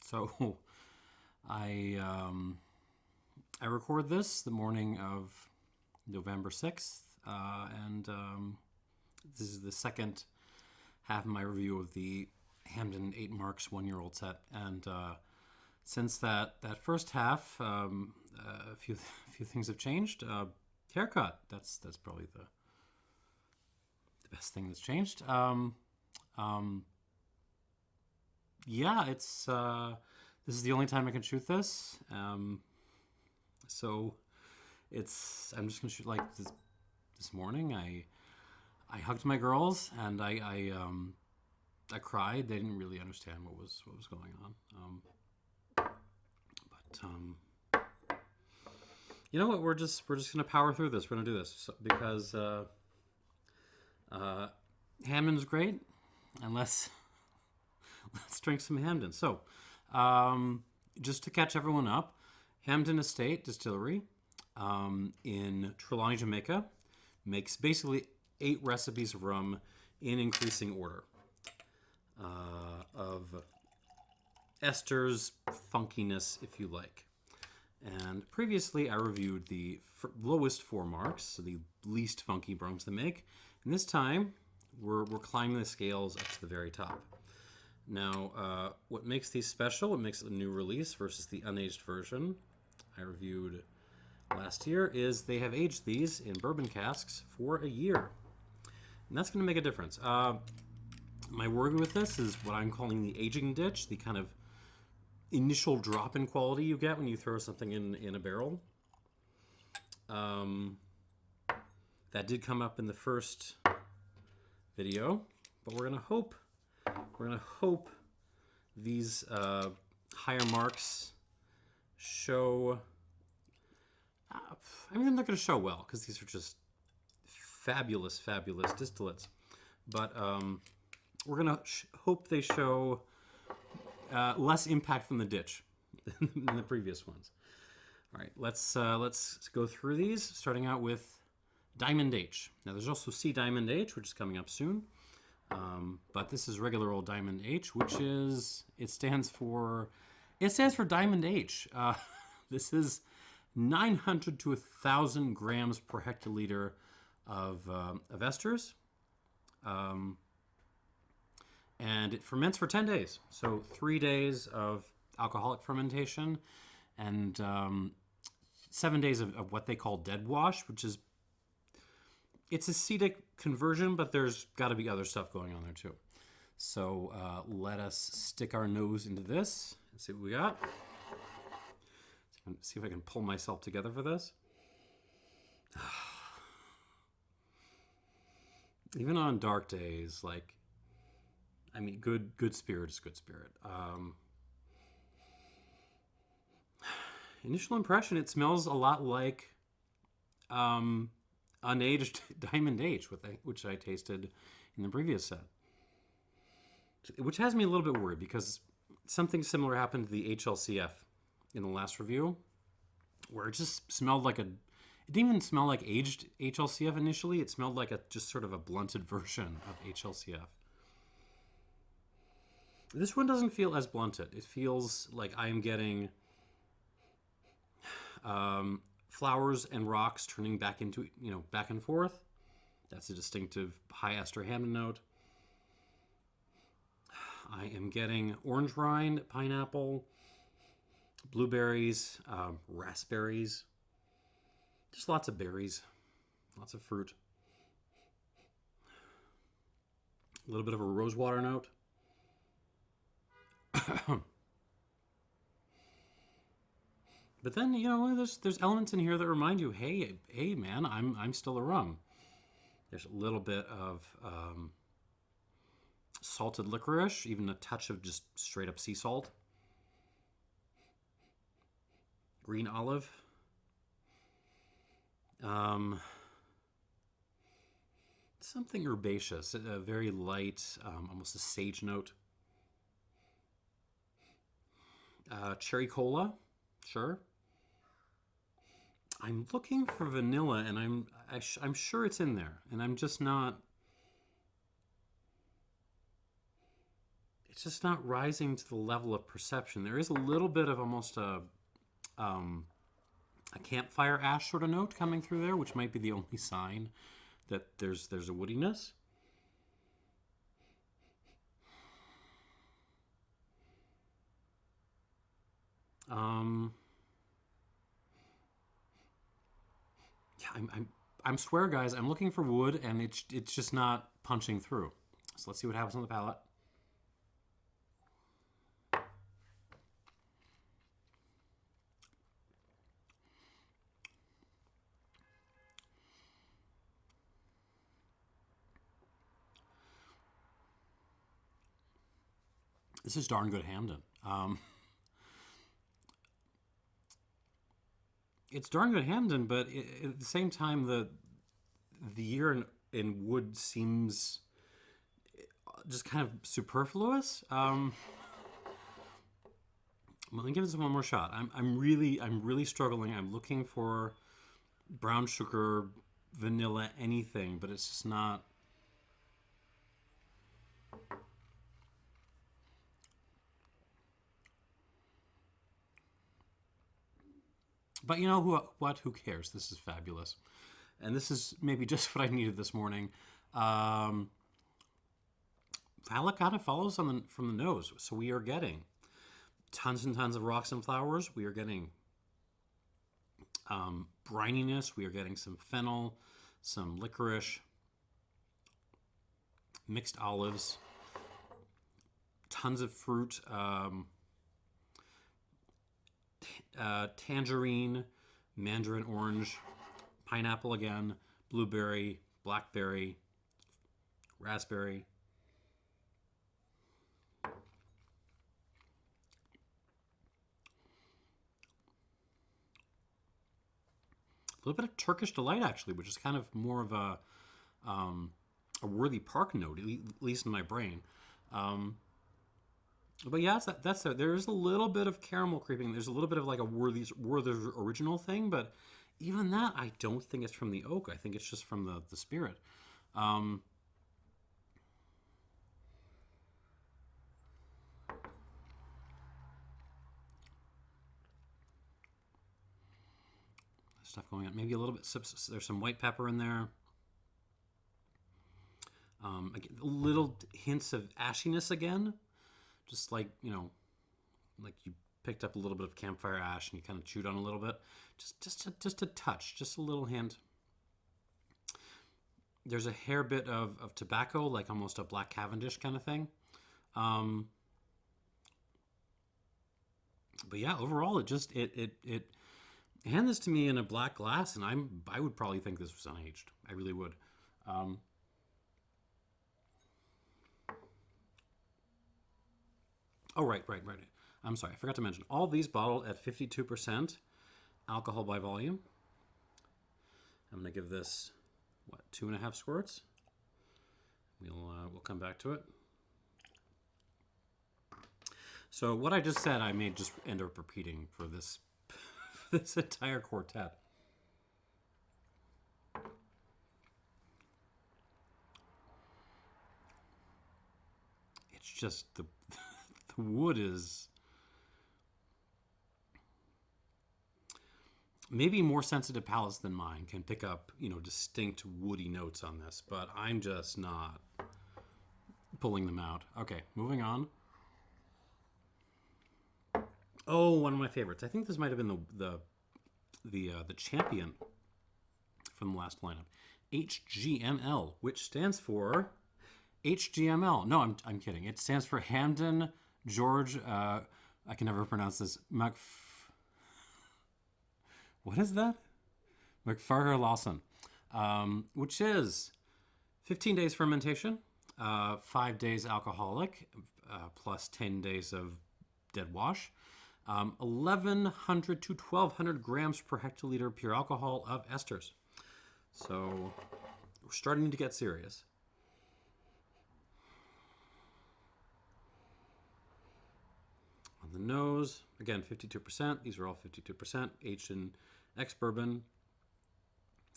So I record this the morning of November 6th, and this is the second half of my review of the Hampden 8 Marks 1-year-old set. And since that first half, a few things have changed. Haircut, that's probably the best thing that's changed. Yeah, it's this is the only time I can shoot this. So I'm just gonna shoot like this morning. I hugged my girls and I cried. They didn't really understand what was going on. You know what? We're just gonna power through this. We're gonna do this because Hampden's great, and let's drink some Hampden. So, just to catch everyone up, Hampden Estate Distillery in Trelawney, Jamaica, makes basically 8 recipes of rum in increasing order of esters, funkiness, if you like. And previously, I reviewed the lowest 4 marks, so the least funky rums they make. And this time, we're climbing the scales up to the very top. Now, what makes these special, what makes it a new release versus the unaged version I reviewed last year, is they have aged these in bourbon casks for a year. And that's going to make a difference. My worry with this is what I'm calling the aging ditch, the kind of initial drop in quality you get when you throw something in a barrel. That did come up in the first video, but we're gonna hope these higher marks show. I mean, they're not going to show well because these are just fabulous distillates. But we're going to hope they show less impact from the ditch than the previous ones. All right, let's go through these, starting out with Diamond H. Now, there's also C Diamond H, which is coming up soon. But this is regular old Diamond H, which is, it stands for Diamond H. This is 900 to 1,000 grams per hectoliter of esters. And it ferments for 10 days. So 3 days of alcoholic fermentation and 7 days of what they call dead wash, which is, it's acetic conversion, but there's got to be other stuff going on there too. So let us stick our nose into this and see what we got. See if I can pull myself together for this. Even on dark days, like, I mean, good spirit is good spirit. Initial impression, it smells a lot like unaged Diamond H, which I tasted in the previous set. Which has me a little bit worried because something similar happened to the HLCF in the last review, where it just smelled like it didn't even smell like aged HLCF initially. It smelled like just sort of a blunted version of HLCF. This one doesn't feel as blunted. It feels like I'm getting flowers and rocks turning back into, back and forth. That's a distinctive high ester Hampden note. I am getting orange rind, pineapple, blueberries, raspberries. Just lots of berries, lots of fruit. A little bit of a rosewater note. But then, there's elements in here that remind you, hey, man, I'm still a rum. There's a little bit of salted licorice, even a touch of just straight up sea salt. Green olive. Something herbaceous, a very light, almost a sage note. Cherry cola, sure. I'm looking for vanilla, and I'm sure it's in there, and I'm just not. it's just not rising to the level of perception. There is a little bit of almost a campfire ash sort of note coming through there, which might be the only sign that there's a woodiness. Yeah, I'm swear, guys, I'm looking for wood, and it's just not punching through. So let's see what happens on the palate. This is darn good Hampden. It's darn good Hampden, but at the same time, the year in wood seems just kind of superfluous. Let me give this one more shot. I'm really struggling. I'm looking for brown sugar, vanilla, anything, but it's just not. But you know what? Who cares? This is fabulous. And this is maybe just what I needed this morning. Palate kind of follows from the nose. So we are getting tons and tons of rocks and flowers. We are getting brininess. We are getting some fennel, some licorice, mixed olives, tons of fruit, tangerine, mandarin orange, pineapple again, blueberry, blackberry, raspberry. A little bit of Turkish delight, actually, which is kind of more of a worthy park note, at least in my brain. But yeah, there is a little bit of caramel creeping. There's a little bit of like a Werther's original thing, but even that, I don't think it's from the oak. I think it's just from the spirit. Stuff going on. Maybe a little bit. There's some white pepper in there. Little hints of ashiness again. Just like, like you picked up a little bit of campfire ash and you kind of chewed on a little bit. Just a touch, just a little hint. There's a hair bit of tobacco, like almost a black Cavendish kind of thing. But yeah, overall, it hand this to me in a black glass, and I would probably think this was unaged. I really would. Oh, right. I'm sorry, I forgot to mention. All these bottled at 52% alcohol by volume. I'm going to give this, 2.5 squirts? We'll come back to it. So what I just said, I may just end up repeating for this entire quartet. It's just the wood is maybe more sensitive palates than mine can pick up, distinct woody notes on this, but I'm just not pulling them out. Okay, moving on. Oh, one of my favorites. I think this might have been the champion from the last lineup. HGML, which stands for HGML. No, I'm kidding. It stands for Hampden George. I can never pronounce this. What is that? McFarger Lawson, which is 15 days fermentation, 5 days alcoholic, plus 10 days of dead wash. 1,100 to 1,200 grams per hectoliter pure alcohol of esters. So we're starting to get serious. On the nose, again, 52%. These are all 52%. Aged in ex-bourbon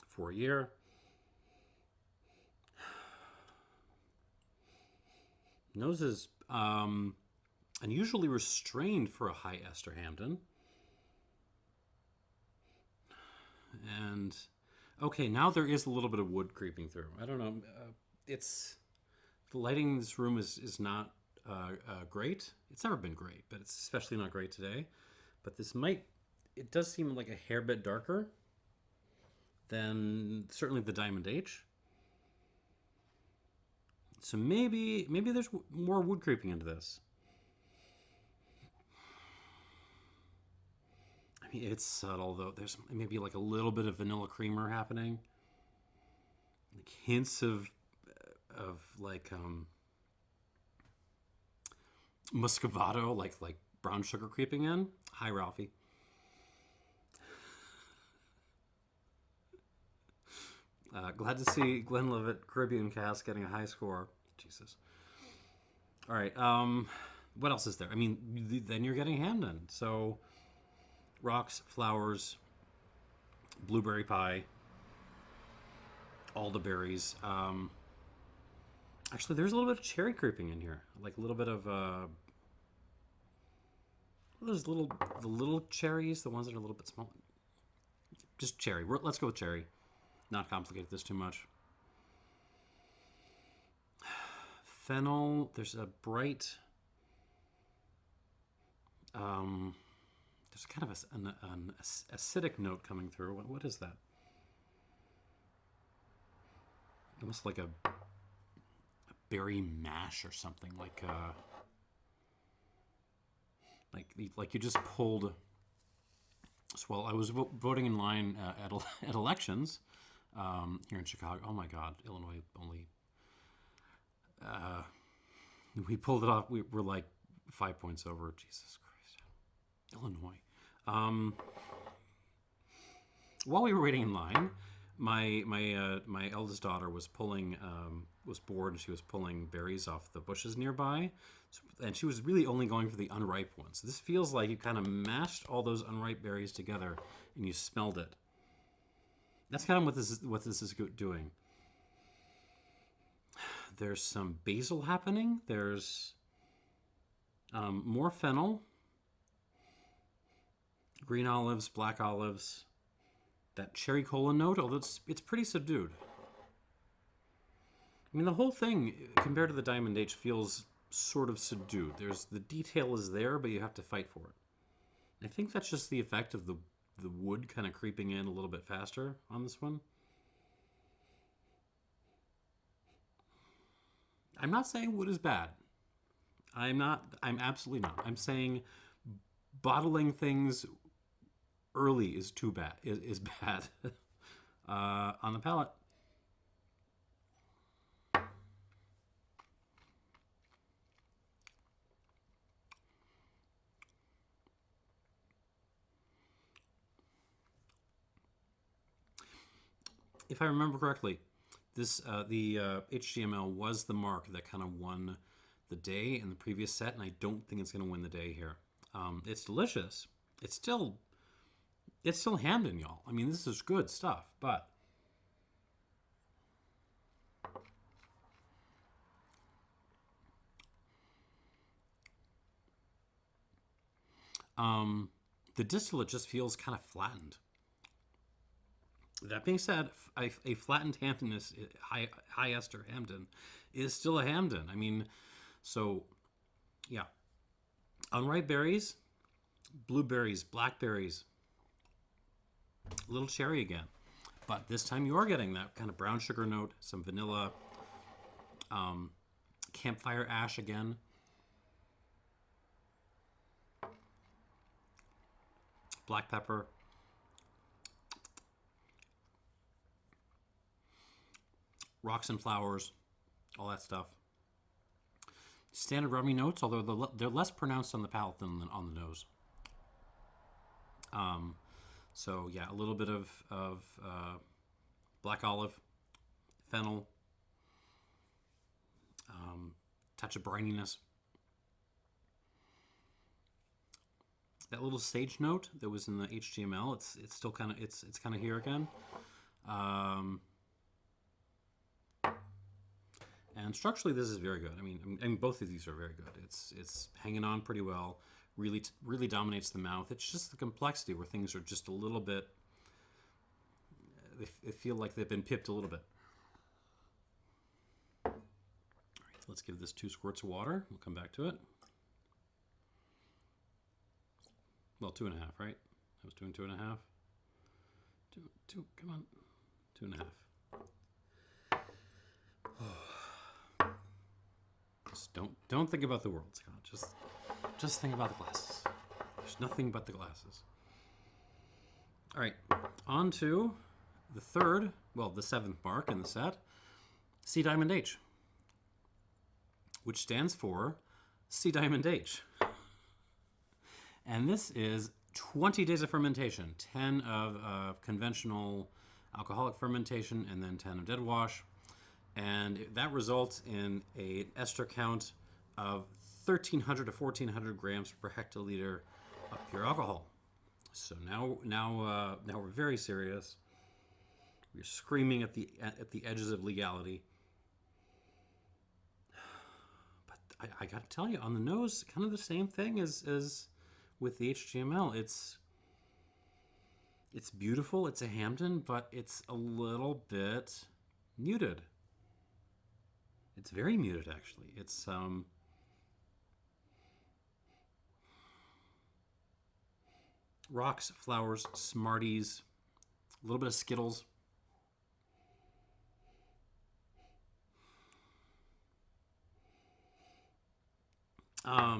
for a year. Nose is Unusually restrained for a high ester Hampden. And okay, now there is a little bit of wood creeping through. I don't know. It's the lighting in this room is not great. It's never been great, but it's especially not great today. But this it does seem like a hair bit darker than certainly the Diamond H. So maybe there's more wood creeping into this. I mean, it's subtle though. There's maybe like a little bit of vanilla creamer happening, like hints of like muscovado, like brown sugar creeping in. Hi, Ralphie. Glad to see Glenlivet Caribbean Cask getting a high score. Jesus. All right. What else is there? I mean, then you're getting Hampden. So, rocks, flowers, blueberry pie, all the berries. Actually, there's a little bit of cherry creeping in here. Like a little bit of those the little cherries, the ones that are a little bit small. Just cherry. Let's go with cherry. Not complicate this too much. Fennel. There's a bright. There's kind of an acidic note coming through. What is that? Almost like a berry mash or something. Like you just pulled. So, well, I was voting in line at elections here in Chicago. Oh my God, Illinois only. We pulled it off. We were like 5 points over. Jesus Christ, Illinois. While we were waiting in line, my eldest daughter was bored and she was pulling berries off the bushes nearby, and she was really only going for the unripe ones. So this feels like you kind of mashed all those unripe berries together and you smelled it. That's kind of what this is doing. There's some basil happening. There's more fennel, green olives, black olives, that cherry cola note, although it's pretty subdued. I mean, the whole thing, compared to the Diamond H, feels sort of subdued. The detail is there, but you have to fight for it. I think that's just the effect of the wood kind of creeping in a little bit faster on this one. I'm not saying wood is bad. I'm absolutely not. I'm saying bottling things early is too bad. Is bad on the palate. If I remember correctly, the HGML was the mark that kind of won the day in the previous set, and I don't think it's going to win the day here. It's delicious. It's still Hampden, y'all. I mean, this is good stuff, but the distillate just feels kind of flattened. That being said, a flattened Hampden is high ester Hampden is still a Hampden. I mean, so yeah, unripe berries, blueberries, blackberries, a little cherry again, but this time you are getting that kind of brown sugar note, some vanilla, campfire ash again. Black pepper. Rocks and flowers, all that stuff. Standard rummy notes, although they're less pronounced on the palate than on the nose. So yeah, a little bit of black olive, fennel, touch of brininess. That little sage note that was in the HGML, it's still kind of it's kind of here again. And structurally, this is very good. I mean, both of these are very good. It's hanging on pretty well. Really dominates the mouth. It's just the complexity where things are just a little bit. They feel like they've been pipped a little bit. All right, let's give this 2 squirts of water. We'll come back to it. Well, 2.5, right? I was doing 2.5. Two. Come on, 2.5. Just don't think about the world, Scott. Just think about the glasses. There's nothing but the glasses. All right, on to the the 7th mark in the set, C Diamond H, which stands for C Diamond H. And this is 20 days of fermentation, 10 of conventional alcoholic fermentation, and then 10 of dead wash. And that results in an ester count of 1,300 to 1,400 grams per hectoliter of pure alcohol. So now we're very serious. We're screaming at the edges of legality. But I got to tell you, on the nose, kind of the same thing as with the HGML. It's beautiful. It's a Hampden, but it's a little bit muted. It's very muted, actually. It's rocks, flowers, Smarties, a little bit of Skittles.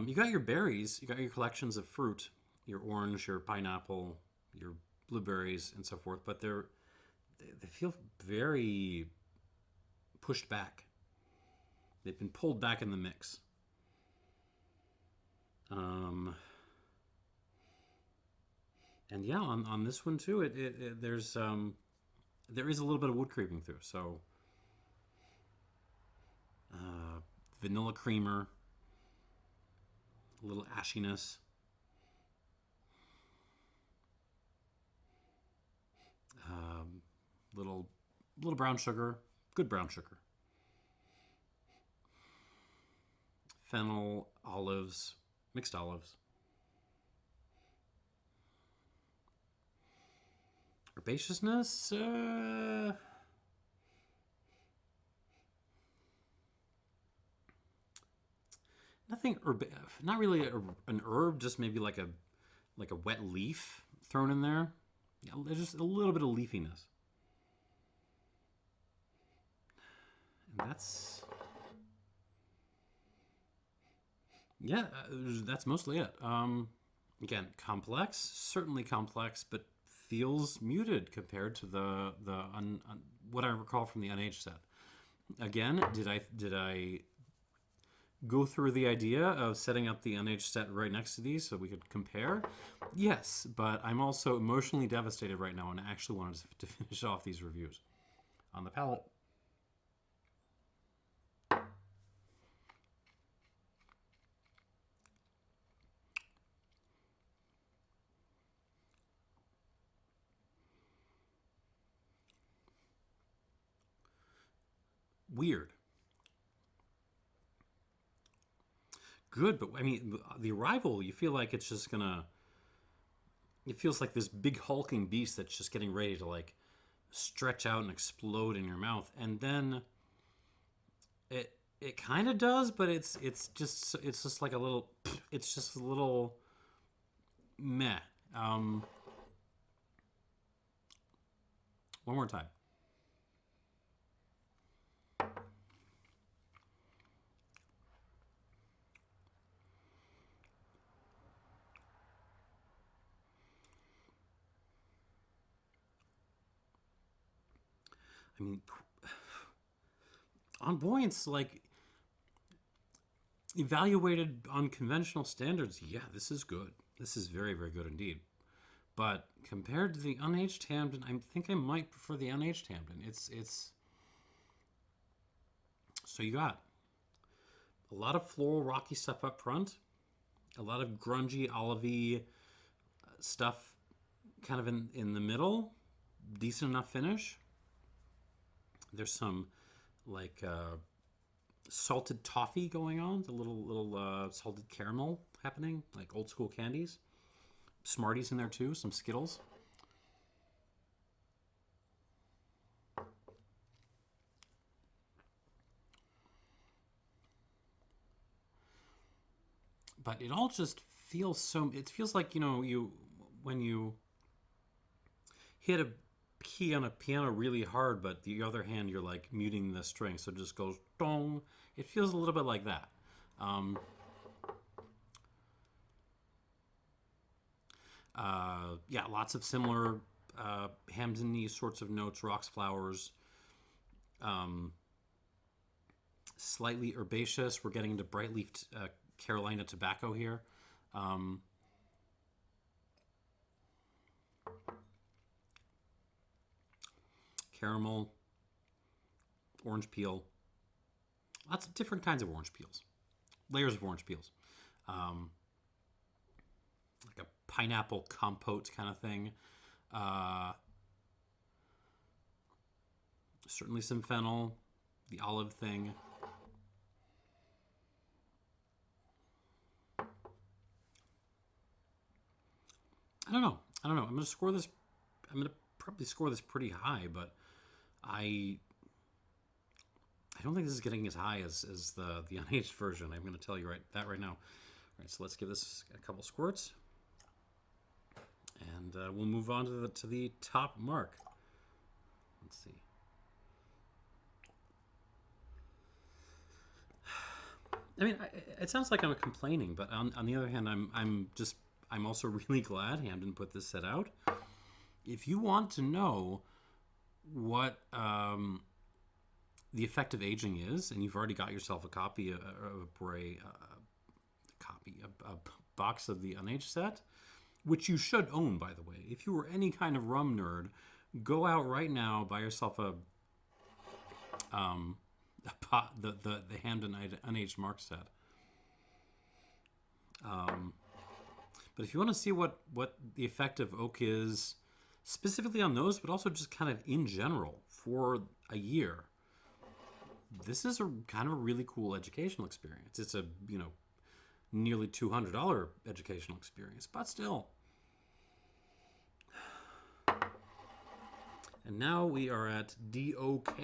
You got your berries, you got your collections of fruit, your orange, your pineapple, your blueberries, and so forth, but they feel very pushed back. They've been pulled back in the mix. And yeah, on this one too, there is a little bit of wood creeping through. So vanilla creamer, a little ashiness, little brown sugar, good brown sugar. Fennel, olives, mixed olives. Herbaceousness, nothing not really an herb, just maybe like a wet leaf thrown in there. Yeah, there's just a little bit of leafiness. And that's mostly it. Again, complex, certainly complex, but feels muted compared to the what I recall from the unaged set. Again, did I go through the idea of setting up the unaged set right next to these so we could compare? Yes, but I'm also emotionally devastated right now and I actually wanted to finish off these reviews on the palate. Weird. Good, but I mean, the arrival, you feel like it's just gonna. It feels like this big hulking beast that's just getting ready to like stretch out and explode in your mouth, and then it kind of does, but it's just like a little. It's just a little meh. One more time. I mean, on points, like, evaluated on conventional standards, yeah, this is good. This is very, very good indeed. But compared to the unaged Hampden, I think I might prefer the unaged Hampden. It's so you got a lot of floral, rocky stuff up front, a lot of grungy, olivey stuff kind of in the middle, decent enough finish. There's some like salted toffee going on, the little salted caramel happening, like old school candies. Smarties in there too, some Skittles. But it all just feels so. It feels like, when you hit a key on a piano really hard, but the other hand you're like muting the string, so it just goes dong. It feels a little bit like that. Yeah, lots of similar Hampden-y sorts of notes, rocks, flowers. Slightly herbaceous. We're getting into bright leafed Carolina tobacco here. Caramel, orange peel, lots of different kinds of orange peels, layers of orange peels, like a pineapple compote kind of thing. Certainly some fennel, the olive thing. I don't know. I'm going to score this. I'm going to probably score this pretty high, but I don't think this is getting as high as the unaged version. I'm going to tell you right now. All right, so let's give this a couple squirts, and we'll move on to the top mark. Let's see. I mean, it sounds like I'm complaining, but on the other hand, I'm also really glad Hampden put this set out. If you want to know what the effect of aging is, and you've already got yourself a copy of a box of the unaged set, which you should own, by the way. If you were any kind of rum nerd, go out right now, buy yourself the Hampden unaged mark set. But if you want to see what the effect of oak is, specifically on those, but also just kind of in general for a year, this is a kind of a really cool educational experience. It's a, nearly $200 educational experience, but still. And now we are at DOK,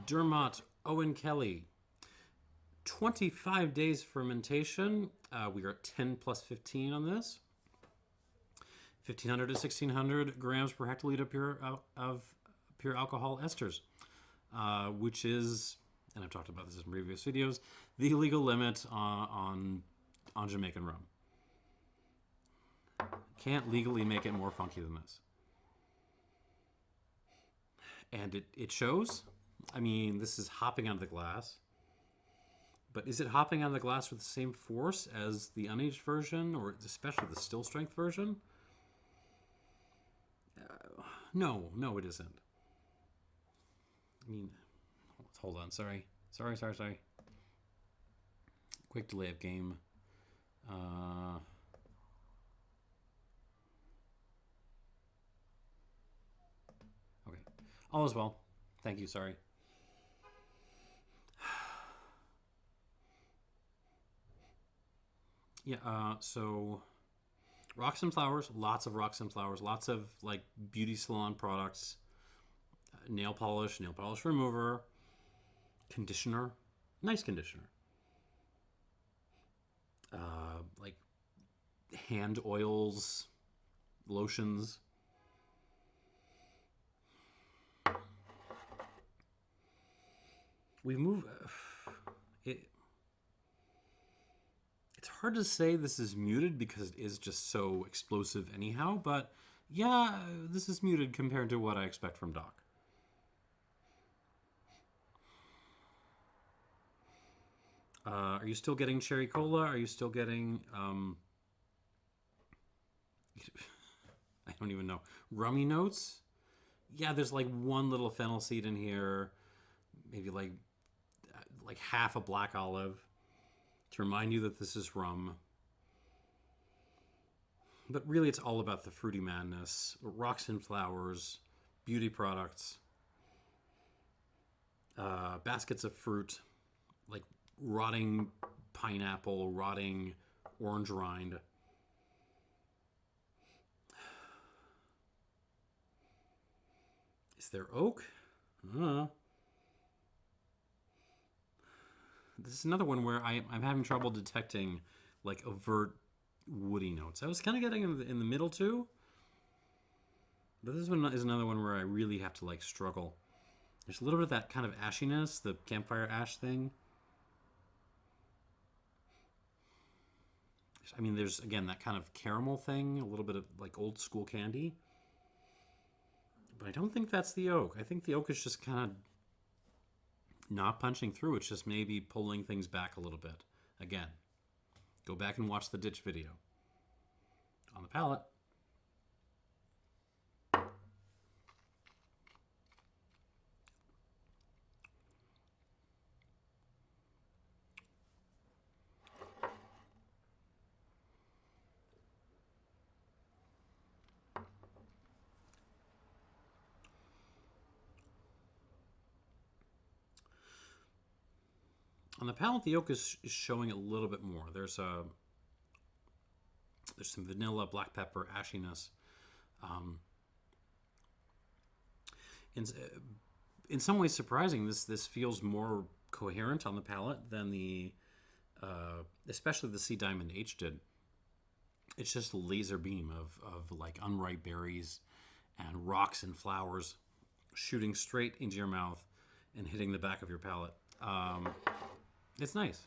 Dermot Owen Kelly. 25 days fermentation. We are at 10 plus 15 on this. 1,500 to 1,600 grams per hectoliter of pure alcohol esters, which is, and I've talked about this in previous videos, the legal limit on Jamaican rum. Can't legally make it more funky than this. And it shows. I mean, this is hopping out of the glass. But is it hopping out of the glass with the same force as the unaged version, or especially the still strength version? No, it isn't. I mean, hold on, sorry. Quick delay of game. Okay, all is well. Thank you, sorry. Yeah, so rocks and flowers, lots of rocks and flowers, lots of like beauty salon products, nail polish remover, conditioner, nice conditioner, like hand oils, lotions. We move. It's hard to say this is muted because it is just so explosive anyhow, but yeah, this is muted compared to what I expect from DOK. Are you still getting cherry cola? Are you still getting, I don't even know, rummy notes? Yeah, there's like one little fennel seed in here, maybe like half a black olive, to remind you that this is rum. But really, it's all about the fruity madness, rocks and flowers, beauty products, baskets of fruit, like rotting pineapple, rotting orange rind. Is there oak? This is another one where I'm having trouble detecting like overt woody notes. I was kind of getting in the middle too, but this one is another one where I really have to like struggle. There's a little bit of that kind of ashiness, the campfire ash thing. I mean, there's again that kind of caramel thing, a little bit of like old school candy. But I don't think that's the oak. I think the oak is just kind of not punching through. It's just maybe pulling things back a little bit. Again, go back and watch the ditch video. On the palate. On the palate, the oak is showing a little bit more. There's some vanilla, black pepper, ashiness. In some ways surprising. This feels more coherent on the palate than the especially the Sea Diamond H did. It's just a laser beam of like unripe berries and rocks and flowers shooting straight into your mouth and hitting the back of your palate. It's nice.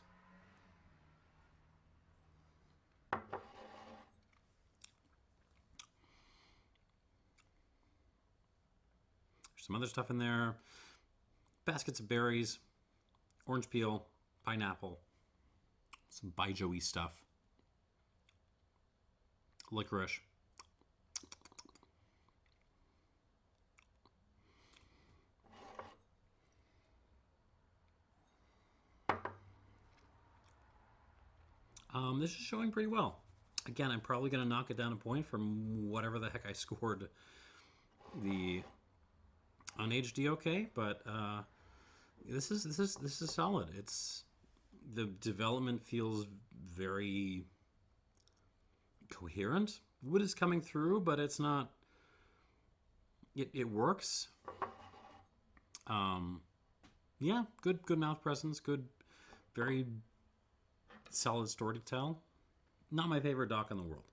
There's some other stuff in there. Baskets of berries, orange peel, pineapple, some baijiu-y stuff, licorice. This is showing pretty well. Again, I'm probably going to knock it down a point from whatever the heck I scored the unaged DOK, but this is solid. It's the development feels very coherent. Wood is coming through, but it's not. It works. Yeah, good mouth presence. Good, very solid story to tell. Not my favorite DOK in the world.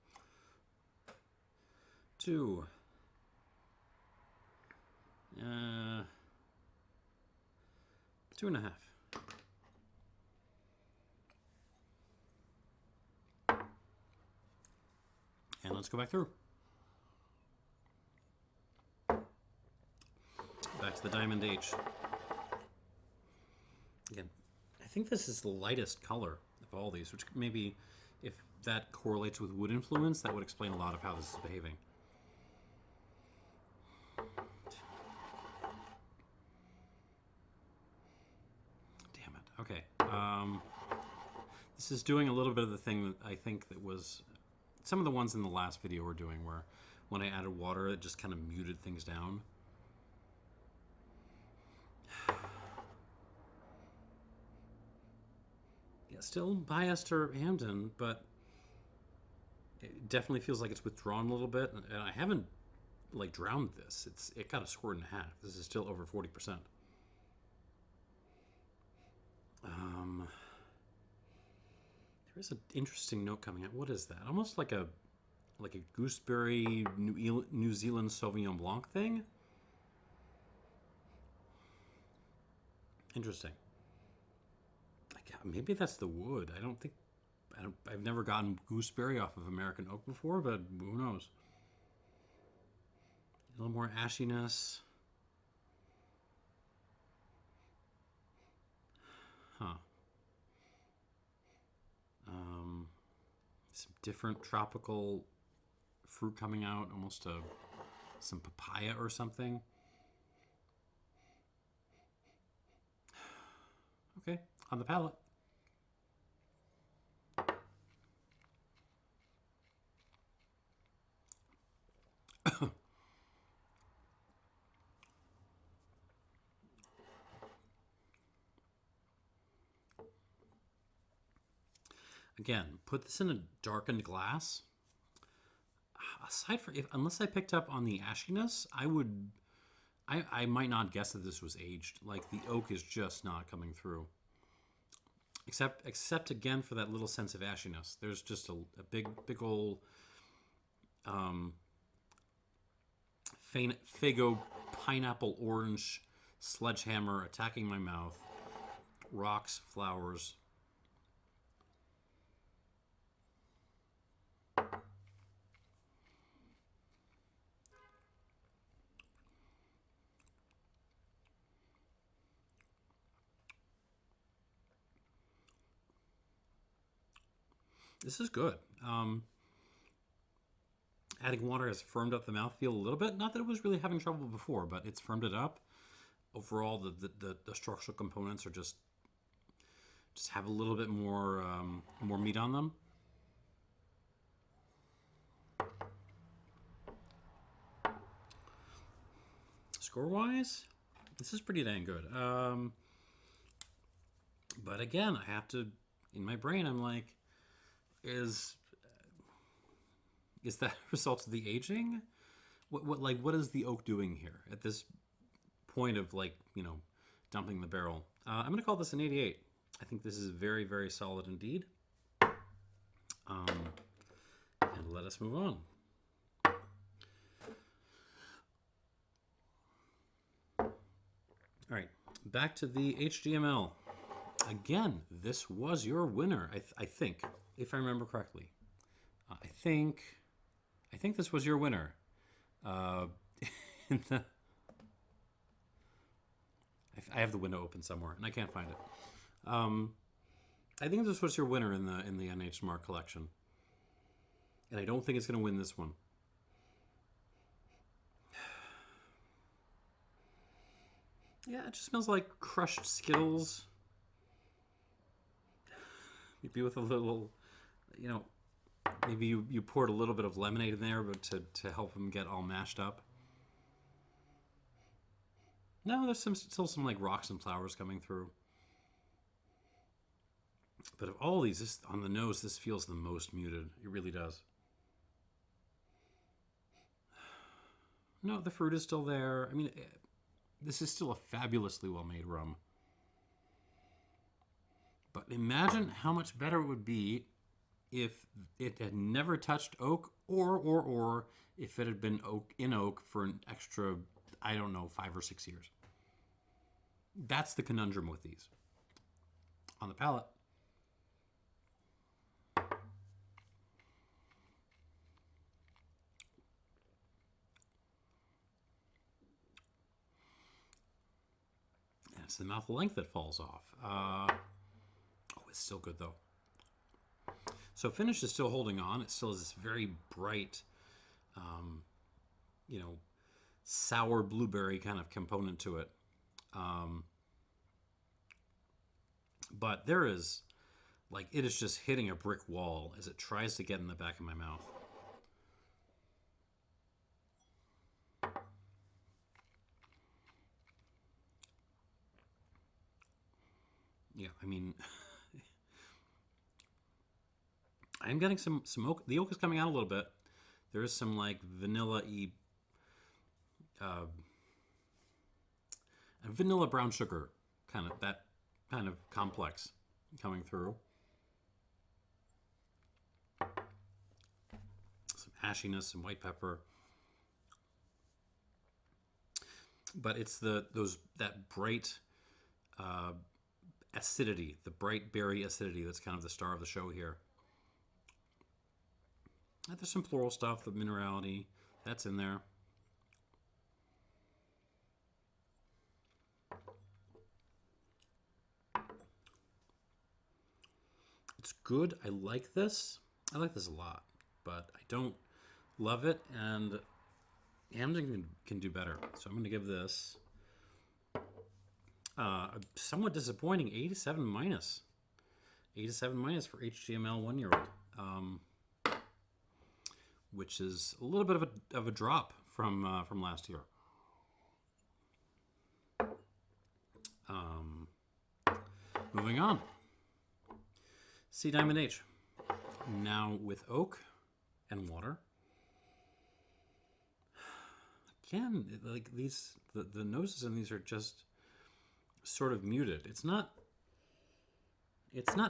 2. 2.5. And let's go back through. Back to the Diamond H. Again, I think this is the lightest color of all these, which maybe if that correlates with wood influence, that would explain a lot of how this is behaving. Damn it. Okay. This is doing a little bit of the thing that I think that was some of the ones in the last video were doing, where when I added water, it just kind of muted things down. Yeah, still biased to Hampden, but it definitely feels like it's withdrawn a little bit, and I haven't like drowned this. It got a score and a half. This is still over 40%. There's an interesting note coming out. What is that? Almost like a gooseberry New Zealand Sauvignon Blanc thing. Interesting. Maybe that's the wood. I've never gotten gooseberry off of American oak before, but who knows? A little more ashiness. Huh. Some different tropical fruit coming out, almost some papaya or something. Okay, on the palate. Again, put this in a darkened glass. Aside from, unless I picked up on the ashiness, I might not guess that this was aged. Like, the oak is just not coming through. Except again for that little sense of ashiness. There's just a big old Fago pineapple orange sledgehammer attacking my mouth. Rocks, flowers. This is good. Adding water has firmed up the mouthfeel a little bit. Not that it was really having trouble before, but it's firmed it up. Overall, the structural components are just have a little bit more meat on them. Score-wise, this is pretty dang good. But again, I have to, in my brain, I'm like, is that a result of the aging? What is the oak doing here at this point of, like, you know, dumping the barrel? I'm going to call this an 88. I think this is very, very solid indeed. And let us move on. All right, back to the HGML. Again, this was your winner, I think, if I remember correctly. I think this was your winner. I have the window open somewhere, and I can't find it. I think this was your winner in the NH Smart collection, and I don't think it's going to win this one. Yeah, it just smells like crushed Skittles. Maybe with a little, you know, maybe you poured a little bit of lemonade in there, but to help them get all mashed up. No, there's still some like rocks and flowers coming through. But of all these, this, on the nose, this feels the most muted. It really does. No, the fruit is still there. I mean, this is still a fabulously well-made rum. But imagine how much better it would be if it had never touched oak, or if it had been in oak for an extra, I don't know, 5 or 6 years. That's the conundrum with these. On the palate. And it's the mouth length that falls off. It's still good though. So finish is still holding on. It still has this very bright, you know, sour blueberry kind of component to it. But there is, like, it is just hitting a brick wall as it tries to get in the back of my mouth. Yeah, I mean, I'm getting some oak. The oak is coming out a little bit. There is some, like, vanilla-y, vanilla brown sugar, that kind of complex coming through. Some ashiness, some white pepper. But it's that bright acidity, the bright berry acidity that's kind of the star of the show here. There's some floral stuff, the minerality, that's in there. It's good. I like this. I like this a lot, but I don't love it, and Hampden can do better. So I'm going to give this a somewhat disappointing 87 minus. 87 minus for HGML 1-year-old. Which is a little bit of a drop from last year. Moving on. Sea Diamond H. Now with oak and water. Again, like these, the noses in these are just sort of muted. It's not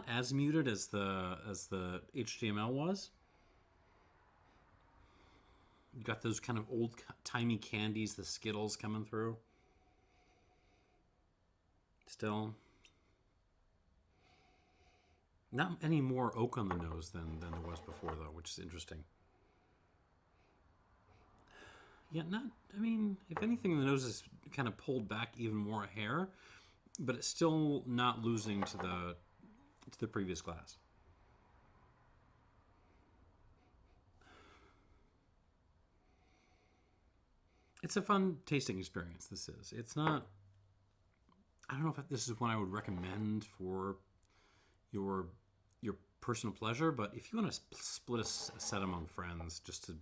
as muted as the HGML was. You got those kind of old timey candies, the Skittles coming through. Still, not any more oak on the nose than there was before, though, which is interesting. Yeah, I mean, if anything, the nose is kind of pulled back even more hair, but it's still not losing to the previous glass. It's a fun tasting experience, this is. It's not... I don't know if this is one I would recommend for your personal pleasure, but if you want to split a set among friends just to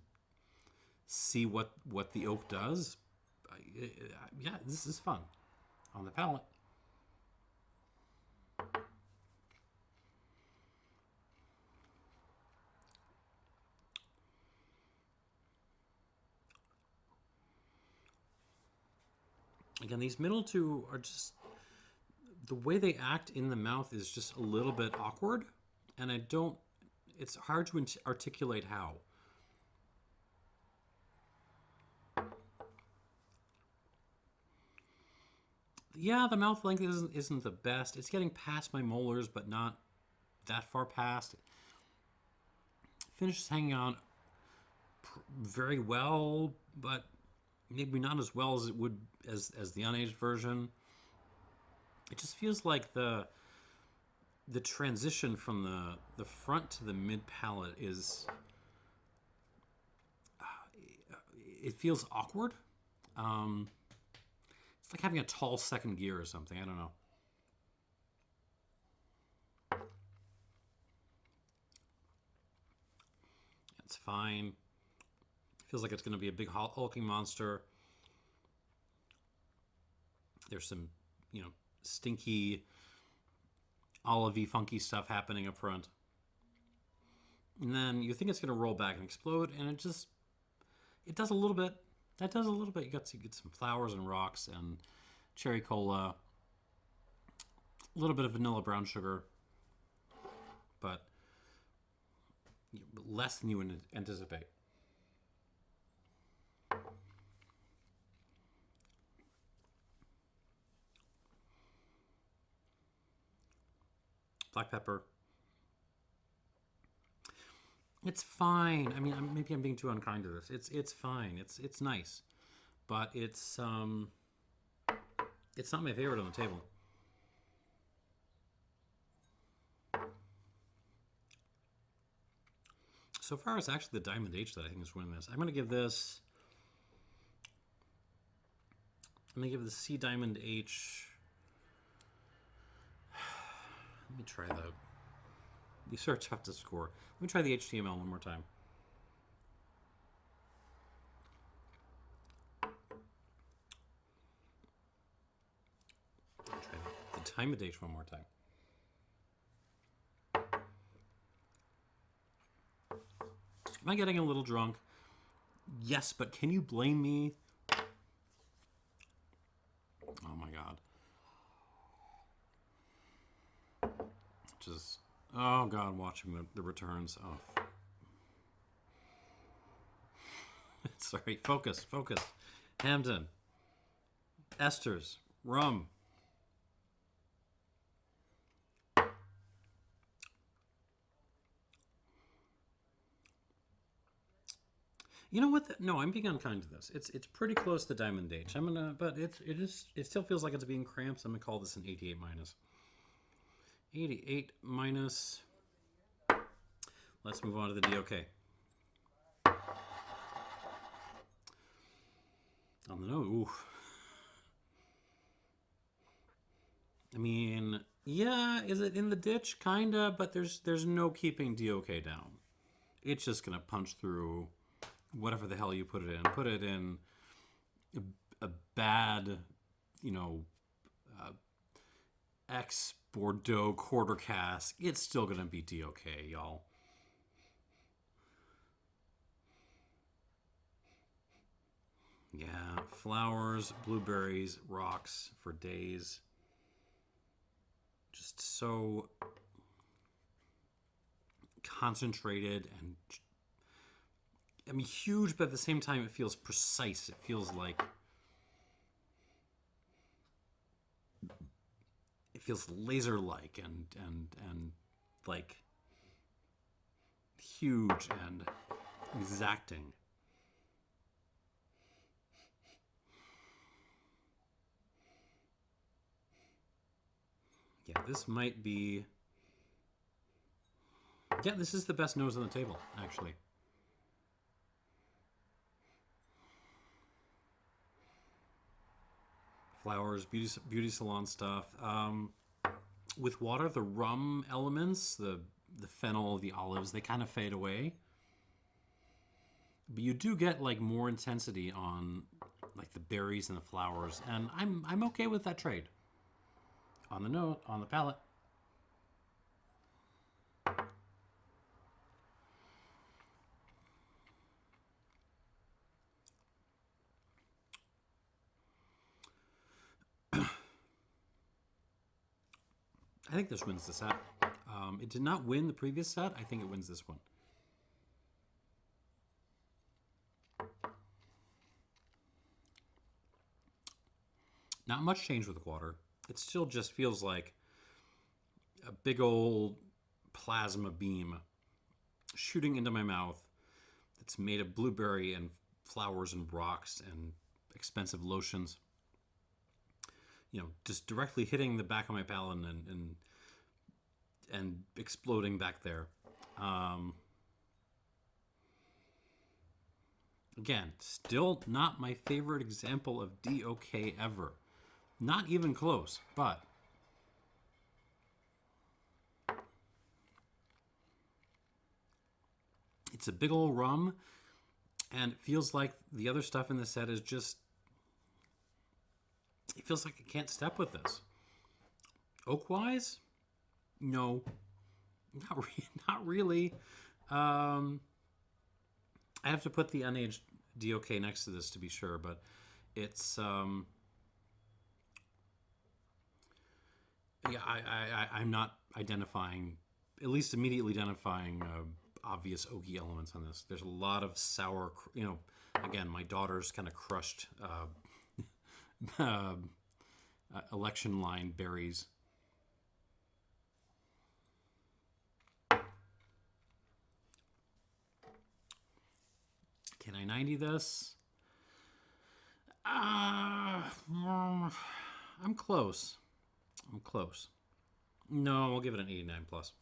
see what the oak does, yeah, this is fun on the palate. Again, these middle two are just, the way they act in the mouth is just a little bit awkward, and it's hard to articulate how. Yeah, the mouth length isn't the best. It's getting past my molars, but not that far past. Finish is hanging on very well, but maybe not as well as it would as the unaged version. It just feels like the transition from the front to the mid palate is it feels awkward. It's like having a tall second gear or something. I don't know. It's fine. Feels like it's going to be a big hulking monster. There's some, stinky, olivey, funky stuff happening up front. And then you think it's going to roll back and explode, and it does a little bit. That does a little bit. You get some flowers and rocks and cherry cola, a little bit of vanilla brown sugar, but less than you would anticipate. Black pepper. It's fine. I mean, maybe I'm being too unkind to this. It's fine. It's nice, but it's not my favorite on the table. So far, it's actually the Diamond H that I think is winning this. I'm going to give the C Diamond H. Let me try these are tough to score. Let me try the HGML one more time. Try the Diamond H one more time. Am I getting a little drunk? Yes, but can you blame me? Oh my God. Just, oh God, watching the returns. Oh. Sorry, focus. Hampden. Esters. Rum. You know what? No, I'm being unkind to this. It's pretty close to Diamond H. But it still feels like it's being cramped. So I'm gonna call this an 88 minus. 88 minus. Let's move on to the DOK. On the nose, ooh. I mean, yeah, is it in the ditch? Kinda, but there's no keeping DOK down. It's just gonna punch through whatever the hell you put it in. Put it in a bad, ex-Bordeaux quarter cask. It's still gonna be DOK, y'all. Yeah, flowers, blueberries, rocks for days. Just so concentrated and, I mean, huge, but at the same time it feels precise. It feels like laser-like and like huge and exacting. Yeah, this might be... Yeah, this is the best nose on the table, actually. Flowers, beauty salon stuff. With water, the rum elements, the fennel, the olives, they kind of fade away. But you do get like more intensity on like the berries and the flowers, and I'm okay with that trade. On the note, on the palate. I think this wins the set. It did not win the previous set. I think it wins this one. Not much change with the water. It still just feels like a big old plasma beam shooting into my mouth that's made of blueberry and flowers and rocks and expensive lotions. You know, just directly hitting the back of my palate and exploding back there. Again, still not my favorite example of DOK ever. Not even close, but it's a big old rum, and it feels like the other stuff in the set is just... It feels like I can't step with this. Oak-wise? No. Not really. I have to put the unaged DOK next to this to be sure, but it's... yeah, I'm not identifying, at least immediately identifying obvious oaky elements on this. There's a lot of sour, you know, again, my daughter's kind of crushed election line berries. Can I 90 this? I'm close. I'm close. No, I'll give it an 89 plus.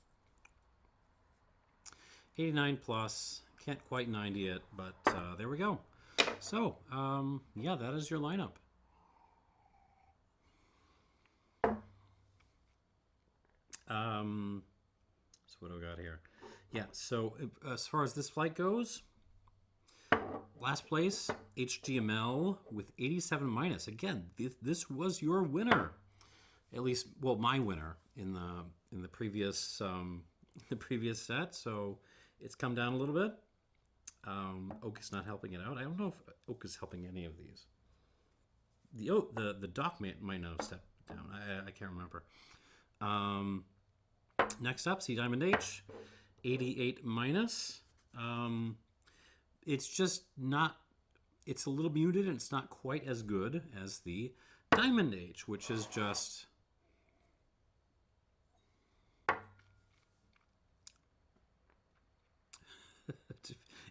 89 plus. Can't quite 90 it, but there we go. So, yeah, that is your lineup. So what do we got here? Yeah, so as far as this flight goes, last place, HGML with 87 minus. Again, this was your winner. At least, well, my winner in the previous set. So it's come down a little bit. Oak is not helping it out. I don't know if Oak is helping any of these. The DOK might not have stepped down. I can't remember. Next up, Sea Diamond H, 88 minus. It's just not. It's a little muted, and it's not quite as good as the Diamond H, which is just...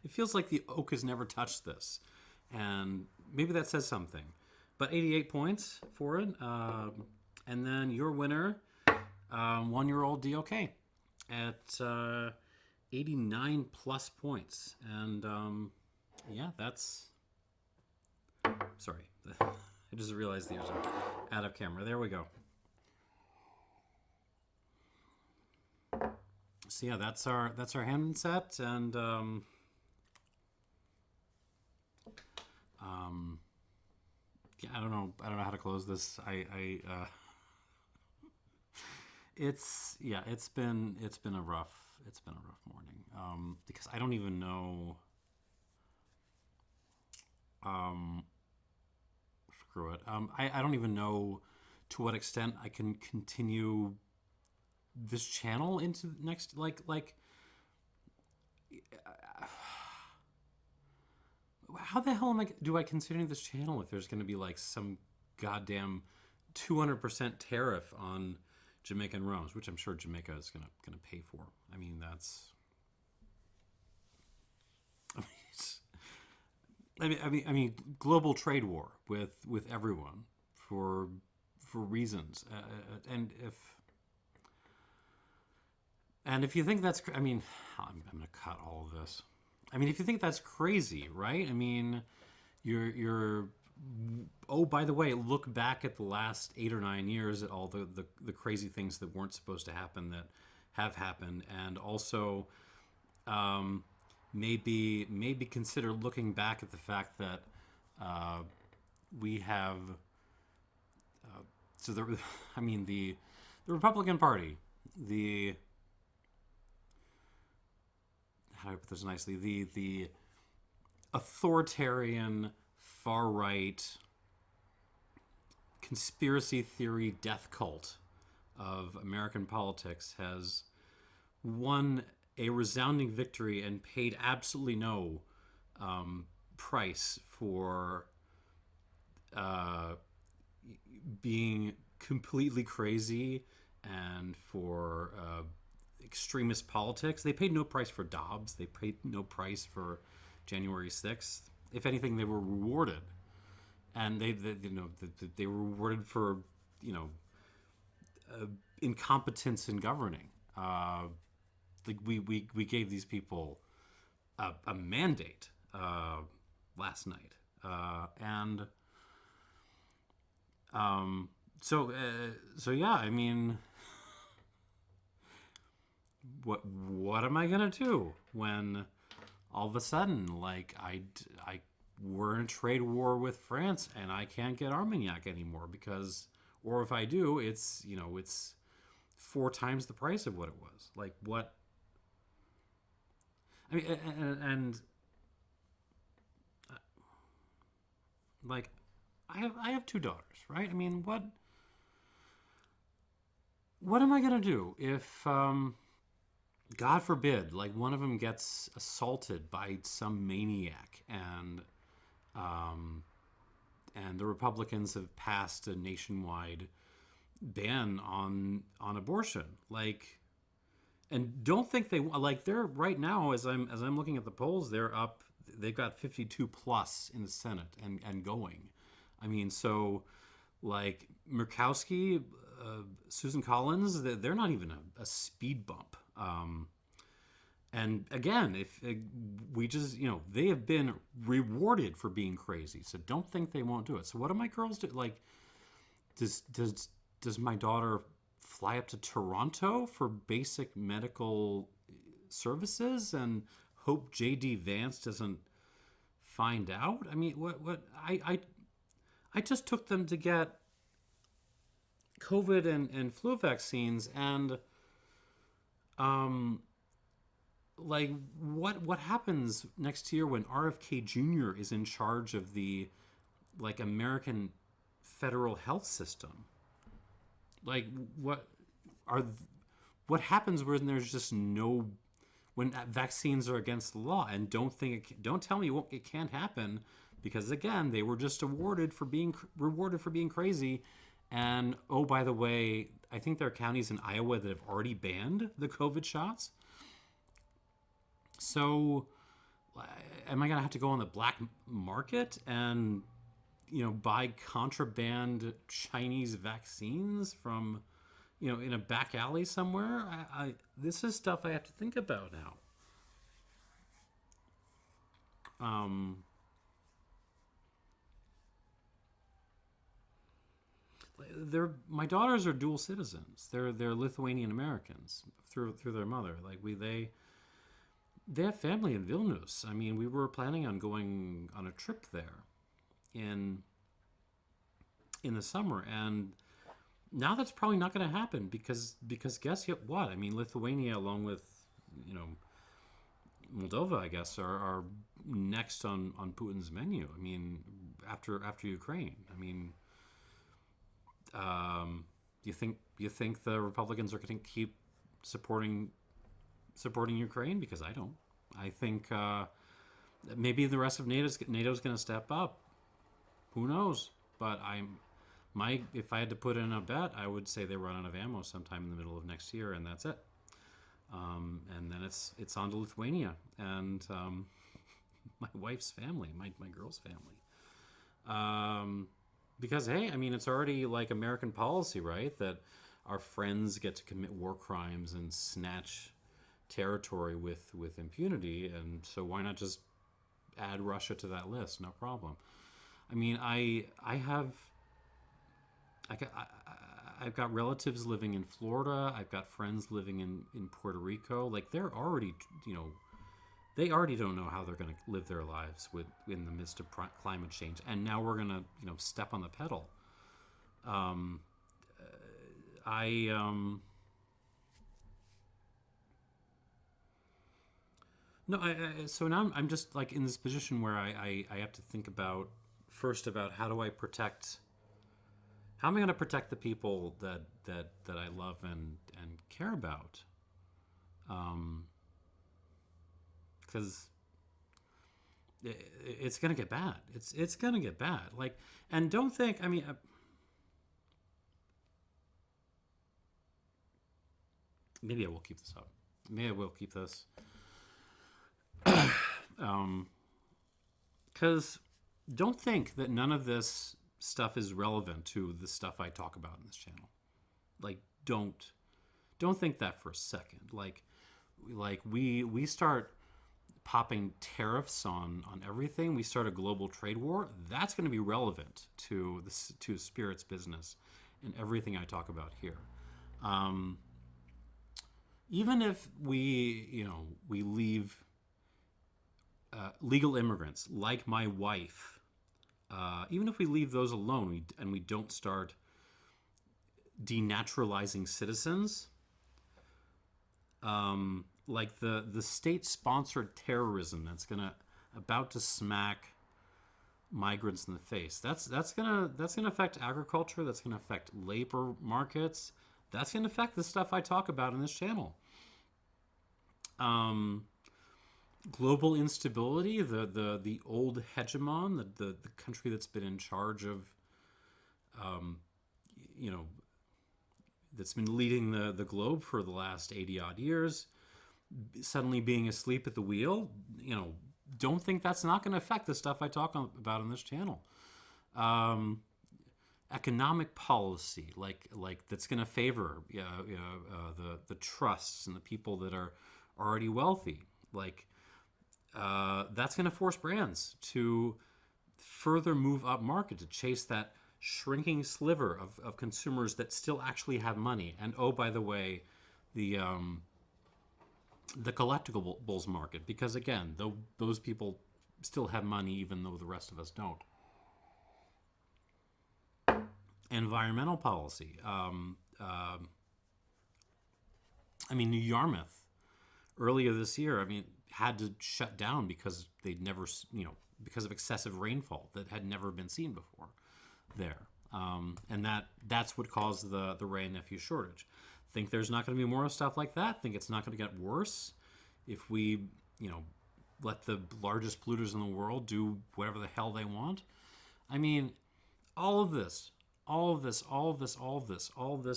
It feels like the oak has never touched this, and maybe that says something. But 88 points for it, and then your winner, 1-year-old DOK at 89 plus points, and yeah, that's... Sorry, I just realized these are out of camera. There we go. So yeah, that's our Hampden set, and yeah, I don't know how to close this. It's been a rough morning, because I don't even know screw it. I don't even know to what extent I can continue this channel into next, how the hell do I continue this channel if there's going to be like some goddamn 200% tariff on Jamaican rums, which I'm sure Jamaica is gonna pay for. I mean, that's. I mean, global trade war with everyone for reasons, and if you think that's, I mean, I'm gonna cut all of this. I mean, if you think that's crazy, right? I mean, you're. Oh, by the way, look back at the last 8 or 9 years at all the crazy things that weren't supposed to happen that have happened, and also maybe consider looking back at the fact that we have the Republican Party, how do I put this nicely, the authoritarian, far-right conspiracy theory death cult of American politics has won a resounding victory and paid absolutely no price for being completely crazy and for extremist politics. They paid no price for Dobbs. They paid no price for January 6th. If anything, they were rewarded, and they were rewarded for incompetence in governing. We gave these people a mandate last night, so yeah. I mean, what am I gonna do when all of a sudden, like, we're in a trade war with France and I can't get Armagnac anymore because, or if I do, it's 4 times the price of what it was. Like, what? I mean, and like, I have 2 daughters, right? I mean, what am I gonna do if God forbid, like, one of them gets assaulted by some maniac, and the Republicans have passed a nationwide ban on abortion. Like, and don't think they're right now, as I'm looking at the polls, they're up. They've got 52 plus in the Senate and going. I mean, so like Murkowski, Susan Collins, they're not even a speed bump. And again, if we just, they have been rewarded for being crazy, so don't think they won't do it. So what do my girls do? Like, does my daughter fly up to Toronto for basic medical services and hope J.D. Vance doesn't find out? I mean, I just took them to get COVID and flu vaccines, and like, what happens next year when RFK Jr. is in charge of the, like, American federal health system? Like, what happens when there's just when vaccines are against the law? And don't tell me it can't happen, because again, they were just rewarded for being crazy. And oh, by the way, I think there are counties in Iowa that have already banned the COVID shots. So, am I going to have to go on the black market and, buy contraband Chinese vaccines from, in a back alley somewhere? This is stuff I have to think about now. My daughters are dual citizens. They're Lithuanian Americans through their mother. Like, they have family in Vilnius. I mean, we were planning on going on a trip there in the summer, and now that's probably not going to happen because guess what? I mean, Lithuania, along with Moldova, I guess, are next on Putin's menu. I mean, after Ukraine. I mean, you think the Republicans are going to keep supporting Ukraine? Because I don't. I think maybe the rest of NATO's going to step up. Who knows? But if I had to put in a bet, I would say they run out of ammo sometime in the middle of next year, and that's it. And then it's on to Lithuania and my wife's family, my girl's family. Because hey, I mean, it's already like American policy, right? That our friends get to commit war crimes and snatch territory with impunity, and so why not just add Russia to that list? No problem. I mean, I've got relatives living in Florida. I've got friends living in Puerto Rico. Like they're already, they already don't know how they're going to live their lives in the midst of climate change. And now we're going to, step on the pedal. So now I'm just like in this position where I have to think about how do I protect. How am I going to protect the people that I love and care about? Because it's going to get bad. It's going to get bad. Like, and don't think. I mean, maybe I will keep this up. Maybe I will keep this. Because don't think that none of this stuff is relevant to the stuff I talk about in this channel. Like, don't think that for a second. Like we start popping tariffs on everything. We start a global trade war. That's going to be relevant to spirits business and everything I talk about here. Even if we leave legal immigrants like my wife. Even if we leave those alone and we don't start denaturalizing citizens, like the state-sponsored terrorism that's about to smack migrants in the face. That's gonna affect agriculture. That's gonna affect labor markets. That's gonna affect the stuff I talk about in this channel. Global instability, the old hegemon, the country that's been in charge of, that's been leading the globe for the last 80 odd years, suddenly being asleep at the wheel, don't think that's not going to affect the stuff I talk about on this channel. Economic policy, like that's going to favor the trusts and the people that are already wealthy, like. That's going to force brands to further move up market to chase that shrinking sliver of consumers that still actually have money. And oh, by the way, the collectibles market, because again, those people still have money even though the rest of us don't. Environmental policy. New Yarmouth earlier this year, had to shut down because they'd never, because of excessive rainfall that had never been seen before there. And that's what caused the Ray and Nephew shortage. Think there's not going to be more stuff like that. Think it's not going to get worse if we, let the largest polluters in the world do whatever the hell they want. All of this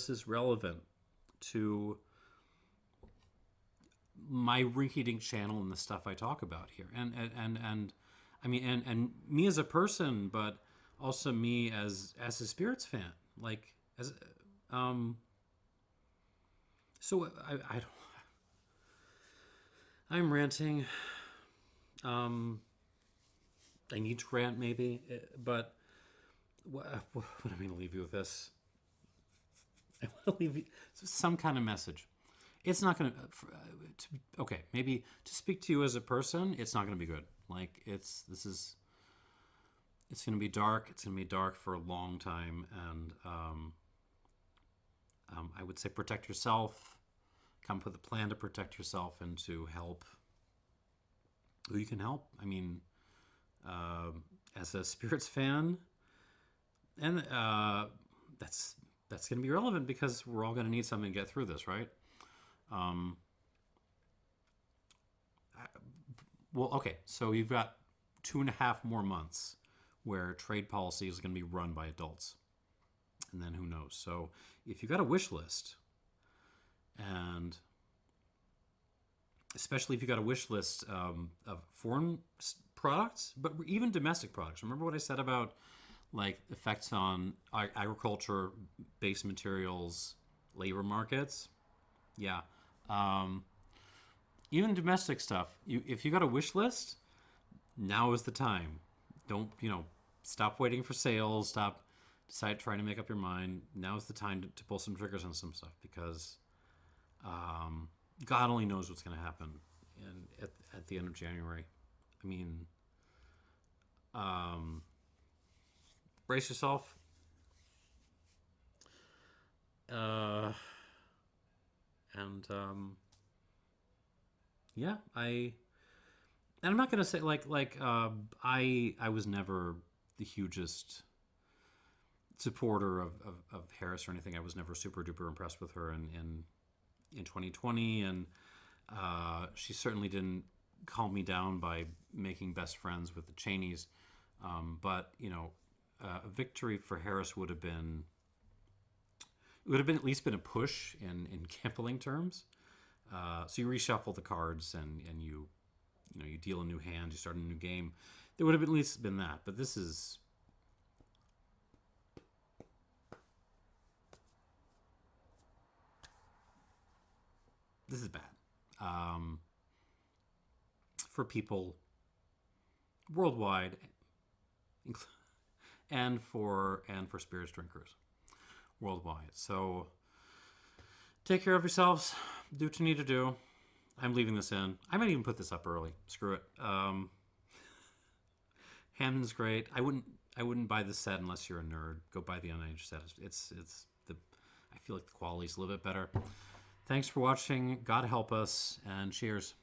is relevant to my rinky-dink channel and the stuff I talk about here, and me as a person, but also me as a spirits fan. Like so I'm ranting. I need to rant maybe, but what am I going to leave you with this? I want to leave you some kind of message. It's not going to, okay, maybe to speak to you as a person, it's not going to be good. Like it's going to be dark. It's going to be dark for a long time. And I would say protect yourself, come up with a plan to protect yourself and to help who you can help. as a spirits fan, and that's going to be relevant because we're all going to need something to get through this, right? Well, okay, so you've got 2.5 more months where trade policy is going to be run by adults, and then who knows? So if you've got a wish list, and especially if you've got a wish list of foreign products, but even domestic products. Remember what I said about like effects on agriculture, base materials, labor markets? Yeah. Even domestic stuff. If you got a wish list, now is the time. Don't, stop waiting for sales. Stop trying to make up your mind. Now is the time to pull some triggers on some stuff because God only knows what's going to happen at the end of January. I mean, brace yourself. Yeah, and I'm not gonna say I was never the hugest supporter of Harris or anything. I was never super duper impressed with her in 2020, and she certainly didn't calm me down by making best friends with the Cheneys. But a victory for Harris would have been at least been a push in gambling terms. So you reshuffle the cards and you deal a new hand, you start a new game. There would have at least been that. But this is bad for people worldwide, and for spirits drinkers worldwide. So take care of yourselves. Do what you need to do. I'm leaving this in. I might even put this up early. Screw it. Hampden's great. I wouldn't buy this set unless you're a nerd. Go buy the unaged set. I feel like the quality's a little bit better. Thanks for watching. God help us, and cheers.